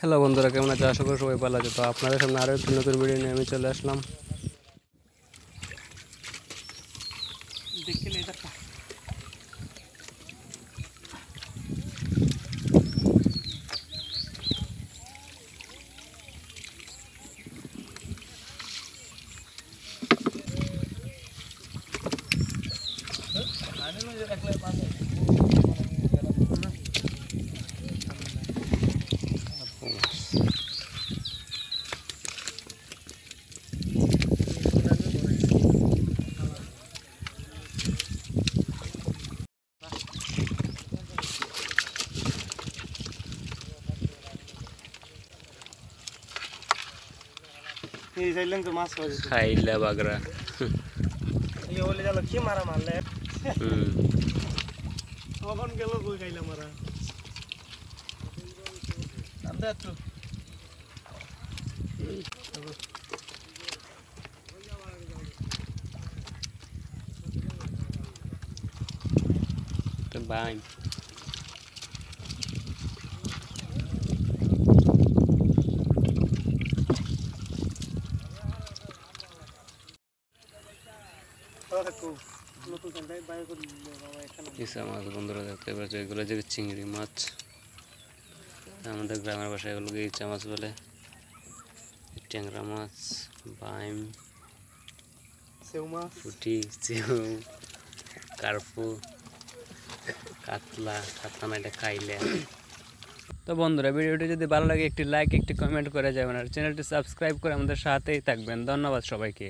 Hello বন্ধুরা, কেমন আছে? আশা করি সবাই ভালো আছে। তো আপনাদের সামনে আরও একটি নতুন ভিডিও নিয়ে আমি চলে আসলাম। খাইলা বাগরা বাইম মাছ বন্ধুরা দেখতে পাচ্ছি, এগুলো যে চিংড়ি মাছ। আমাদের গ্রামের ভাষায় এগুলোকে ইচা মাছ বলে। ট্যাংরা মাছ, বাইম, পুঁটি, সেউ, কার্পু, কাতলা না, এটা খাইলে। তো বন্ধুরা, ভিডিওটি যদি ভালো লাগে একটি লাইক, একটি কমেন্ট করে যাবেন, আর চ্যানেলটি সাবস্ক্রাইব করে আমাদের সাথেই থাকবেন। ধন্যবাদ সবাইকে।